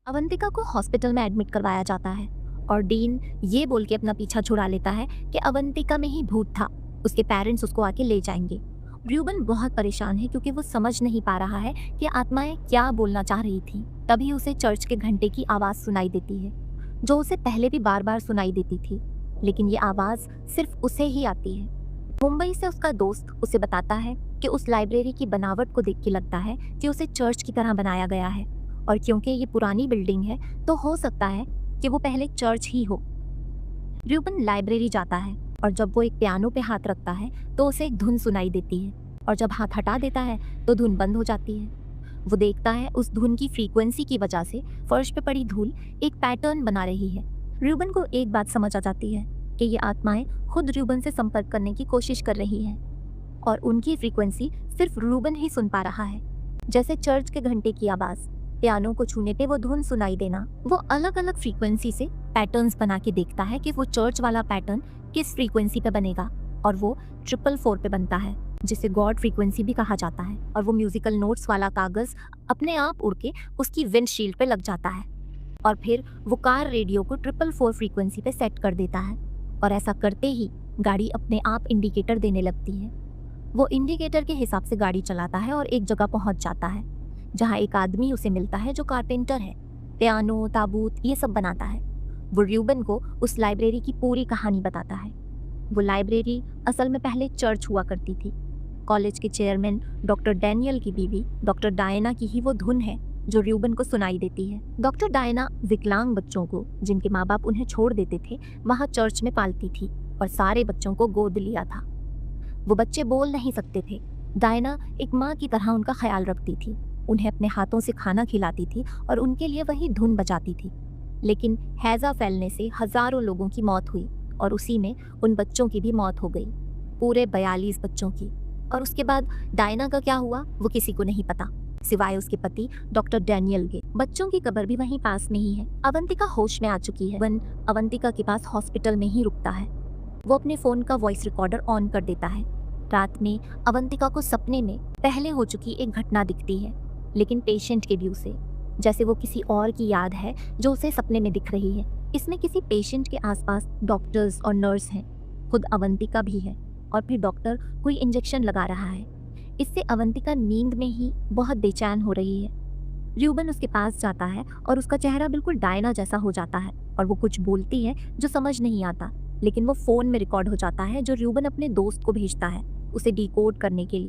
अवंतिका को हॉस्पिटल में एडमिट करवाया जाता है और डीन ये बोल के अपना पीछा छुड़ा लेता है कि अवंतिका में ही भूत था, उसके पेरेंट्स उसको आके ले जाएंगे। र्यूबन बहुत परेशान है क्योंकि वो समझ नहीं पा रहा है कि आत्माएं क्या बोलना चाह रही थी। तभी उसे चर्च के घंटे की आवाज़ सुनाई देती है, जो उसे पहले भी बार बार सुनाई देती थी, लेकिन ये आवाज़ सिर्फ उसे ही आती है। मुंबई से उसका दोस्त उसे बताता है कि उस लाइब्रेरी की बनावट को देख के लगता है कि उसे चर्च की तरह बनाया गया है, और क्योंकि ये पुरानी बिल्डिंग है तो हो सकता है कि वो पहले चर्च ही हो। र्यूबन लाइब्रेरी जाता है और जब वो एक पियानो पे हाथ रखता है तो उसे एक धुन सुनाई देती है, और जब हाथ हटा देता है तो धुन बंद हो जाती है। वो देखता है उस धुन की फ्रीक्वेंसी की वजह से फर्श पे पड़ी धूल एक पैटर्न बना रही है। र्यूबन को एक बात समझ आ जाती है कि ये आत्माएं खुद र्यूबन से संपर्क करने की कोशिश कर रही हैं, और उनकी फ्रीक्वेंसी सिर्फ र्यूबन ही सुन पा रहा है। जैसे चर्च के घंटे की आवाज़, पियानो को छूने पे वो धुन सुनाई देना, वो अलग अलग फ्रीक्वेंसी से पैटर्न्स बना के देखता है कि वो चर्च वाला पैटर्न किस फ्रीक्वेंसी पे बनेगा, और वो 444 पे बनता है, जिसे गॉड फ्रीक्वेंसी भी कहा जाता है। और वो म्यूजिकल नोट्स वाला कागज़ अपने आप उड़ के उसकी विंडशील्ड पे लग जाता है, और फिर वो कार रेडियो को 444 फ्रीक्वेंसी पे सेट कर देता है, और ऐसा करते ही गाड़ी अपने आप इंडिकेटर देने लगती है। वो इंडिकेटर के हिसाब से गाड़ी चलाता है और एक जगह पहुंच जाता है जहां एक आदमी उसे मिलता है जो कारपेंटर है, पियानो, ताबूत ये सब बनाता है। वो र्यूबन को उस लाइब्रेरी की पूरी कहानी बताता है। वो लाइब्रेरी असल में पहले चर्च हुआ करती थी। कॉलेज के चेयरमैन डॉक्टर डैनियल की बीवी डॉक्टर डायना की ही वो धुन है जो र्यूबन को सुनाई देती है। डॉक्टर डायना विकलांग बच्चों को, जिनके माँ बाप उन्हें छोड़ देते थे, वहाँ चर्च में पालती थी और सारे बच्चों को गोद लिया था। वो बच्चे बोल नहीं सकते थे। डायना एक माँ की तरह उनका ख्याल रखती थी, उन्हें अपने हाथों से खाना खिलाती थी और उनके लिए वही धुन बजाती थी। लेकिन हैजा फैलने से हजारों लोगों की मौत हुई, और उसी में उन बच्चों की भी मौत हो गई, पूरे 42 बच्चों की। और उसके बाद डायना का क्या हुआ वो किसी को नहीं पता, सिवाय उसके पति डॉक्टर डैनियल के। बच्चों की कब्र भी वहीं पास में ही है। अवंतिका होश में आ चुकी है। वन अवंतिका के पास हॉस्पिटल में ही रुकता है। वो अपने फ़ोन का वॉइस रिकॉर्डर ऑन कर देता है। रात में अवंतिका को सपने में पहले हो चुकी एक घटना दिखती है, लेकिन पेशेंट के व्यू से, जैसे वो किसी और की याद है जो उसे सपने में दिख रही है। इसमें किसी पेशेंट के आसपास डॉक्टर्स और नर्स हैं, खुद अवंतिका भी है, और फिर डॉक्टर कोई इंजेक्शन लगा रहा है। इससे अवंतिका नींद में ही बहुत बेचैन हो रही है। र्यूबन उसके पास जाता है और उसका चेहरा बिल्कुल डायना जैसा हो जाता है, और वो कुछ बोलती है जो समझ नहीं आता, लेकिन वो फ़ोन में रिकॉर्ड हो जाता है जो र्यूबन अपने दोस्त को भेजता है उसे डिकोड करने के लिए।